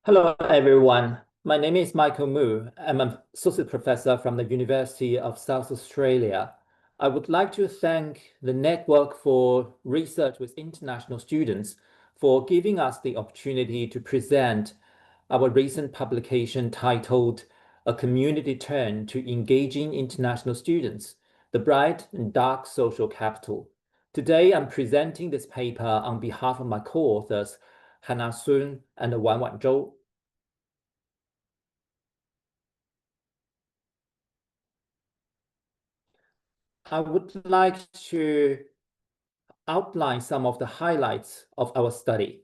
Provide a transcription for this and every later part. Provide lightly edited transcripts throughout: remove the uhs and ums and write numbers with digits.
Hello, everyone. My name is Michael Mu. I'm an associate professor from the University of South Australia. I would like to thank the Network for Research with International Students for giving us the opportunity to present our recent publication titled A Community Turn to Engaging International Students, the Bright and Dark Social Capital. Today, I'm presenting this paper on behalf of my co-authors, Hannah Sun and Wanwan Zhou. I would like to outline some of the highlights of our study.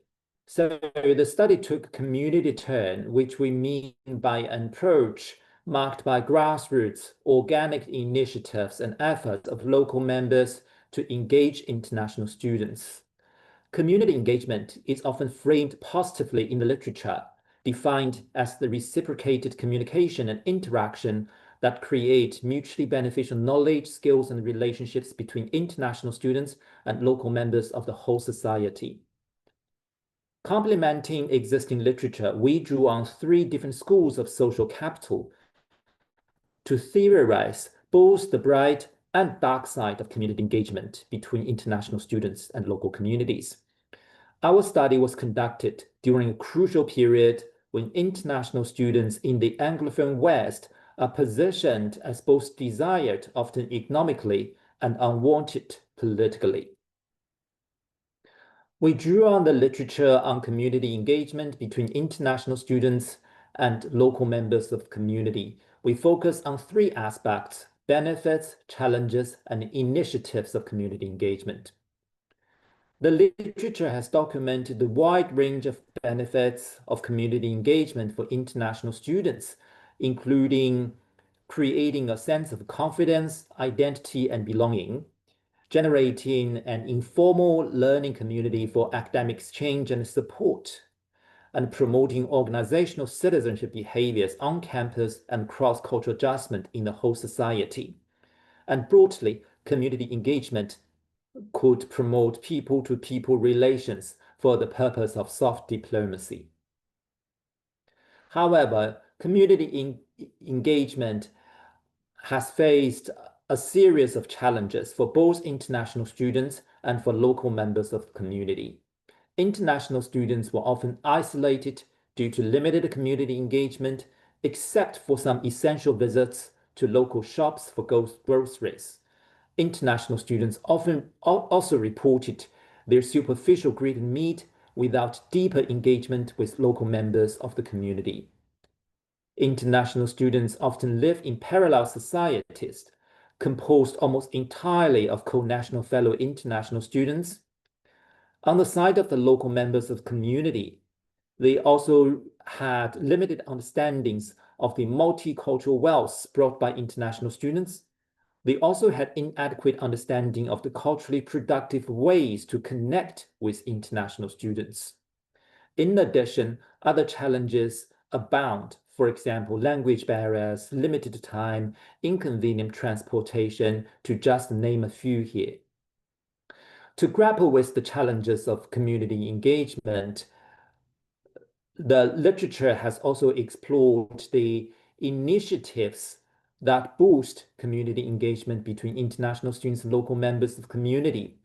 So the study took community turn, which we mean by an approach marked by grassroots, organic initiatives and efforts of local members to engage international students. Community engagement is often framed positively in the literature, defined as the reciprocated communication and interaction that create mutually beneficial knowledge, skills, and relationships between international students and local members of the whole society. Complementing existing literature, we drew on three different schools of social capital to theorize both the bright and dark side of community engagement between international students and local communities. Our study was conducted during a crucial period when international students in the Anglophone West are positioned as both desired, often economically, and unwanted politically. We drew on the literature on community engagement between international students and local members of the community. We focus on three aspects: benefits, challenges, and initiatives of community engagement. The literature has documented the wide range of benefits of community engagement for international students, including creating a sense of confidence, identity, and belonging, generating an informal learning community for academic exchange and support, and promoting organizational citizenship behaviors on campus and cross-cultural adjustment in the whole society. And broadly, community engagement could promote people-to-people relations for the purpose of soft diplomacy. However, community engagement has faced a series of challenges for both international students and for local members of the community. International students were often isolated due to limited community engagement, except for some essential visits to local shops for groceries. International students often also reported their superficial greet and meet without deeper engagement with local members of the community. International students often live in parallel societies, composed almost entirely of co-national fellow international students. On the side of the local members of the community, they also had limited understandings of the multicultural wealth brought by international students. They also had inadequate understanding of the culturally productive ways to connect with international students. In addition, other challenges abound. For example, language barriers, limited time, inconvenient transportation, to just name a few here. To grapple with the challenges of community engagement, the literature has also explored the initiatives that boost community engagement between international students and local members of the community.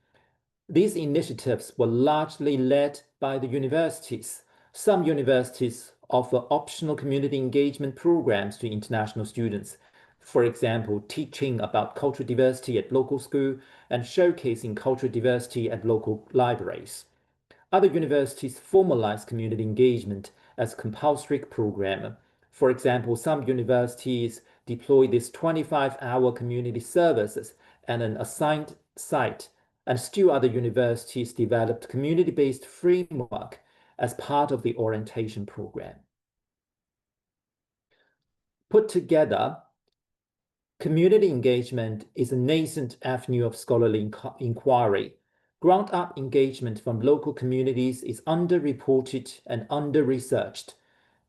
These initiatives were largely led by the universities. Some universities offer optional community engagement programs to international students. For example, teaching about cultural diversity at local school and showcasing cultural diversity at local libraries. Other universities formalize community engagement as a compulsory program. For example, some universities deploy these 25-hour community services at an assigned site, and still other universities developed community-based framework as part of the orientation program. Put together, community engagement is a nascent avenue of scholarly inquiry. Ground-up engagement from local communities is underreported and under-researched.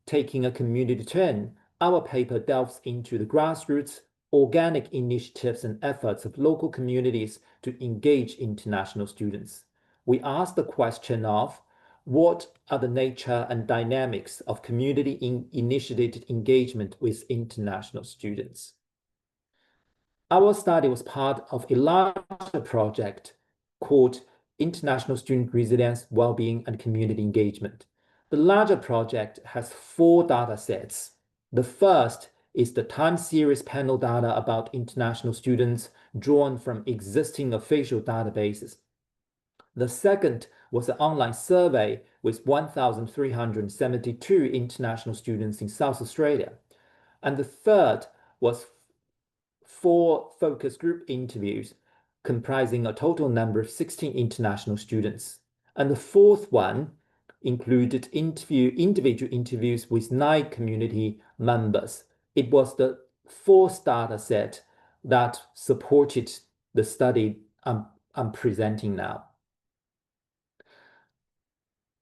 Taking a community turn, our paper delves into the grassroots, organic initiatives and efforts of local communities to engage international students. We ask the question of what are the nature and dynamics of community-initiated engagement with international students? Our study was part of a larger project called International Student Resilience, Wellbeing, and Community Engagement. The larger project has 4 data sets. The first is the time series panel data about international students drawn from existing official databases. The second was an online survey with 1,372 international students in South Australia. And the third was 4 focus group interviews comprising a total number of 16 international students. And the fourth one included individual interviews with 9 community members. It was the fourth data set that supported the study I'm presenting now.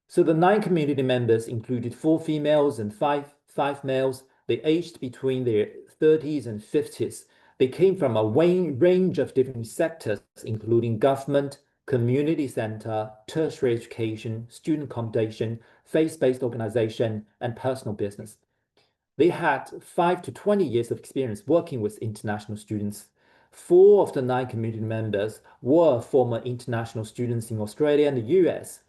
So the 9 community members included 4 females and five males. They aged between their 30s and 50s. They came from a range of different sectors, including government, community center, tertiary education, student accommodation, faith-based organization, and personal business. They had 5 to 20 years of experience working with international students. 4 of the 9 community members were former international students in Australia and the US,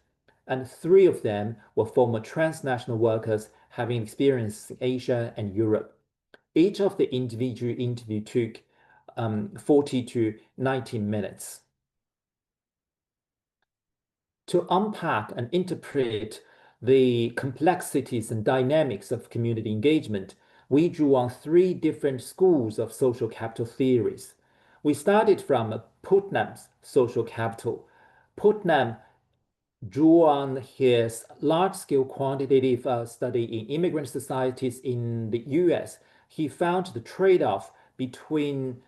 and 3 of them were former transnational workers having experience in Asia and Europe. Each of the individual interview took 40 to 90 minutes. To unpack and interpret the complexities and dynamics of community engagement, we drew on 3 different schools of social capital theories. We started from Putnam's social capital. Putnam drew on his large-scale quantitative study in immigrant societies in the US. He found the trade-off between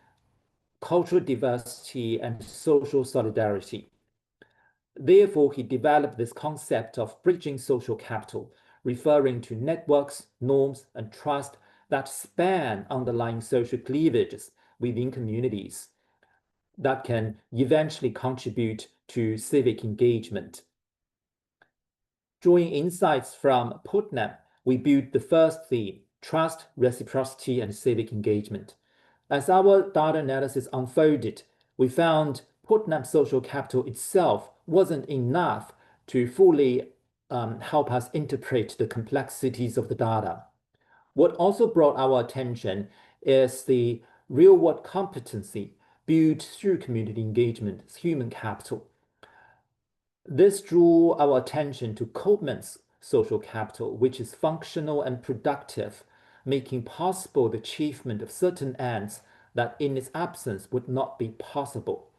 cultural diversity and social solidarity. Therefore, he developed this concept of bridging social capital, referring to networks, norms, and trust that span underlying social cleavages within communities that can eventually contribute to civic engagement. Drawing insights from Putnam, we built the first theme, trust, reciprocity, and civic engagement. As our data analysis unfolded, we found Putnam's social capital itself wasn't enough to fully help us interpret the complexities of the data. What also brought our attention is the real-world competency built through community engagement, human capital. This drew our attention to Coleman's social capital, which is functional and productive, making possible the achievement of certain ends that in its absence would not be possible.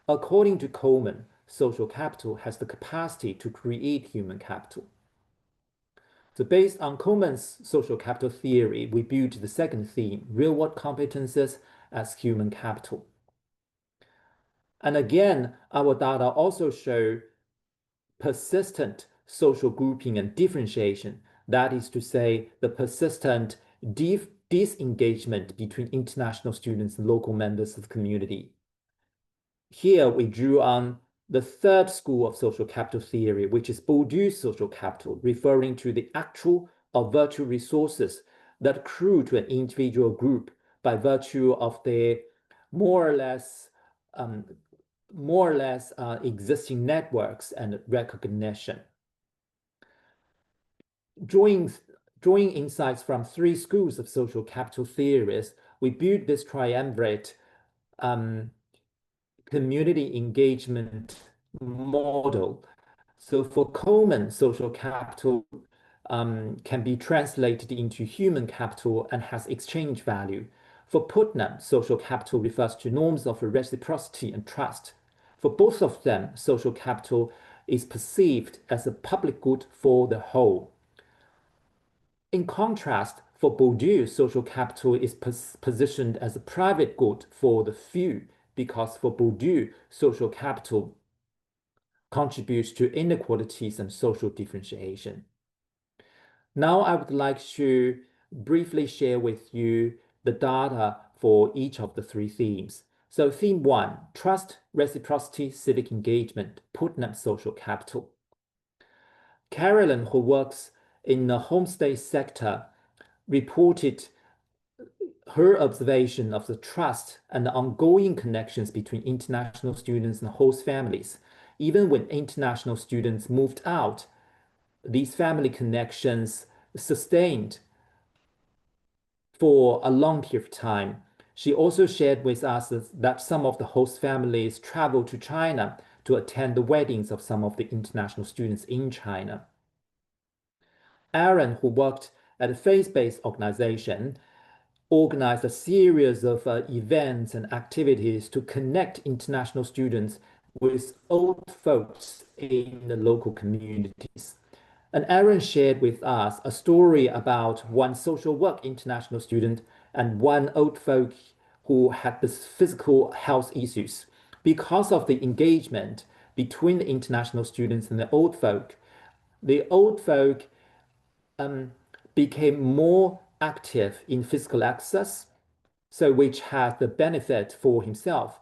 According to Coleman, social capital has the capacity to create human capital. So based on Coleman's social capital theory, we built the second theme, real-world competences as human capital. And again, our data also show persistent social grouping and differentiation. That is to say, the persistent disengagement between international students and local members of the community. Here we drew on the third school of social capital theory, which is Bourdieu's social capital, referring to the actual or virtual resources that accrue to an individual group by virtue of their more or less existing networks and recognition. Drawing insights from 3 schools of social capital theories, we built this triumvirate community engagement model. So for Coleman, social capital can be translated into human capital and has exchange value. For Putnam, social capital refers to norms of reciprocity and trust. For both of them, social capital is perceived as a public good for the whole. In contrast, for Bourdieu, social capital is positioned as a private good for the few, because for Bourdieu, social capital contributes to inequalities and social differentiation. Now I would like to briefly share with you the data for each of the 3 themes. So theme 1, trust, reciprocity, civic engagement, Putnam social capital. Carolyn, who works in the homestay sector, reported her observation of the trust and the ongoing connections between international students and host families. Even when international students moved out, these family connections sustained for a long period of time. She also shared with us that some of the host families traveled to China to attend the weddings of some of the international students in China. Aaron, who worked at a faith-based organization, organized a series of events and activities to connect international students with old folks in the local communities. And Aaron shared with us a story about one social work international student and one old folk who had this physical health issues. Because of the engagement between the international students and the old folk um, became more active in physical access, so which had the benefit for himself.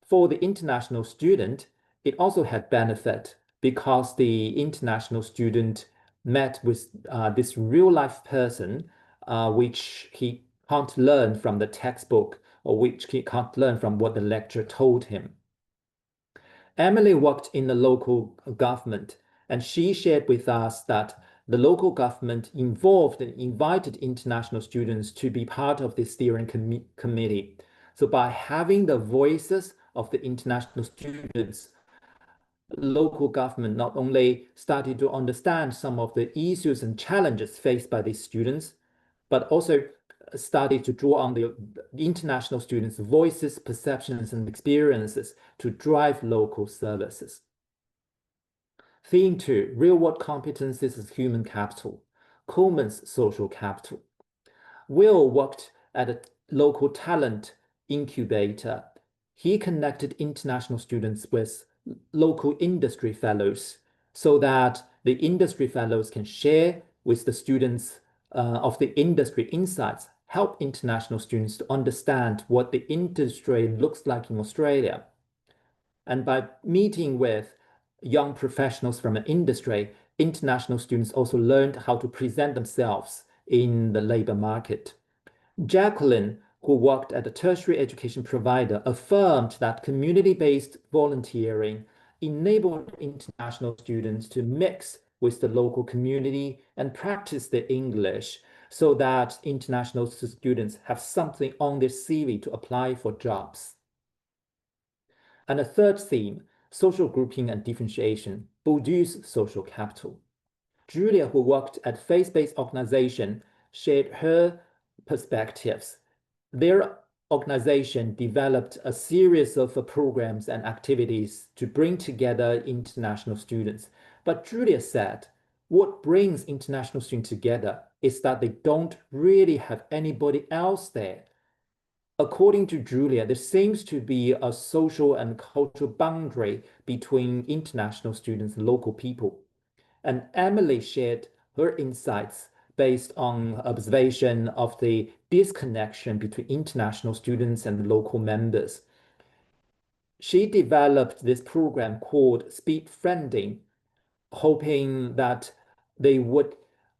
For the international student, it also had benefit because the international student met with this real life person, which he can't learn from the textbook or which he can't learn from what the lecturer told him. Emily worked in the local government, and she shared with us that the local government involved and invited international students to be part of the steering committee. So by having the voices of the international students, local government not only started to understand some of the issues and challenges faced by these students, but also started to draw on the international students' voices, perceptions, and experiences to drive local services. Theme 2, real-world competencies as human capital, Coleman's social capital. Will worked at a local talent incubator. He connected international students with local industry fellows so that the industry fellows can share with the students of the industry insights, help international students to understand what the industry looks like in Australia. And by meeting with young professionals from an industry, international students also learned how to present themselves in the labor market. Jacqueline, who worked at a tertiary education provider, affirmed that community-based volunteering enabled international students to mix with the local community and practice their English so that international students have something on their CV to apply for jobs. And a third theme, social grouping and differentiation, Bourdieu's social capital. Julia, who worked at faith-based organization, shared her perspectives. Their organization developed a series of programs and activities to bring together international students. But Julia said, what brings international students together is that they don't really have anybody else there. According to Julia, there seems to be a social and cultural boundary between international students and local people. And Emily shared her insights based on observation of the disconnection between international students and local members. She developed this program called Speed Friending, hoping that they would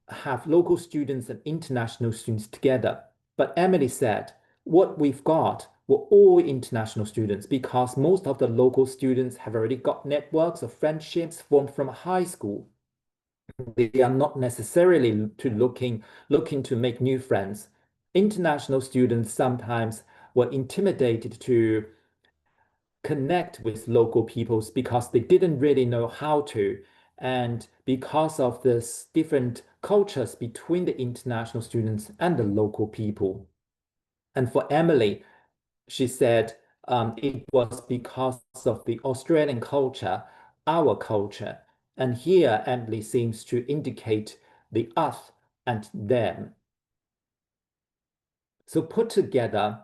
have local students and international students together. But Emily said, what we've got were all international students because most of the local students have already got networks of friendships formed from high school. They are not necessarily looking to make new friends. International students sometimes were intimidated to connect with local peoples because they didn't really know how to. And because of this different cultures between the international students and the local people. And for Emily, she said it was because of the Australian culture, our culture. And here, Emily seems to indicate the us and them. So put together,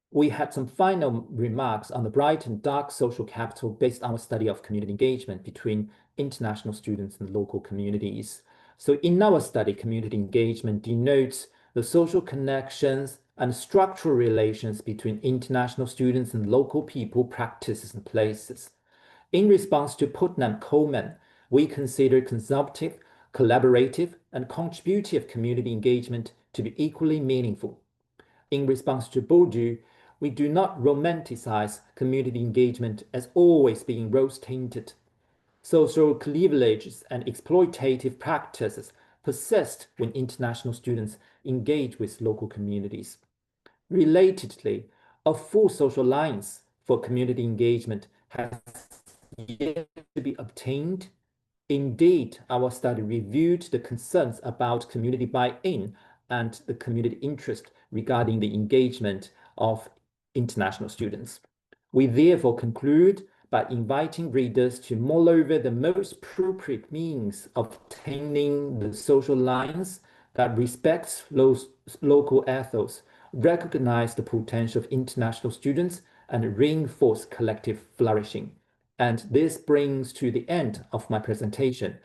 we had some final remarks on the bright and dark social capital based on a study of community engagement between international students and local communities. So in our study, community engagement denotes the social connections and structural relations between international students and local people, practices, and places. In response to Putnam Coleman, we consider consultative, collaborative, and contributive community engagement to be equally meaningful. In response to Bourdieu, we do not romanticize community engagement as always being rose-tinted. Social cleavages and exploitative practices persist when international students engage with local communities. Relatedly, a full social alliance for community engagement has yet to be obtained. Indeed, our study reviewed the concerns about community buy-in and the community interest regarding the engagement of international students. We therefore conclude by inviting readers to mull over the most appropriate means of obtaining the social alliance that respects local ethos, recognize the potential of international students, and reinforce collective flourishing. And this brings to the end of my presentation.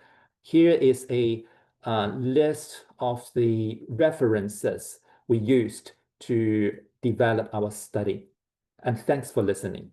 Here is a list of the references we used to develop our study. And thanks for listening.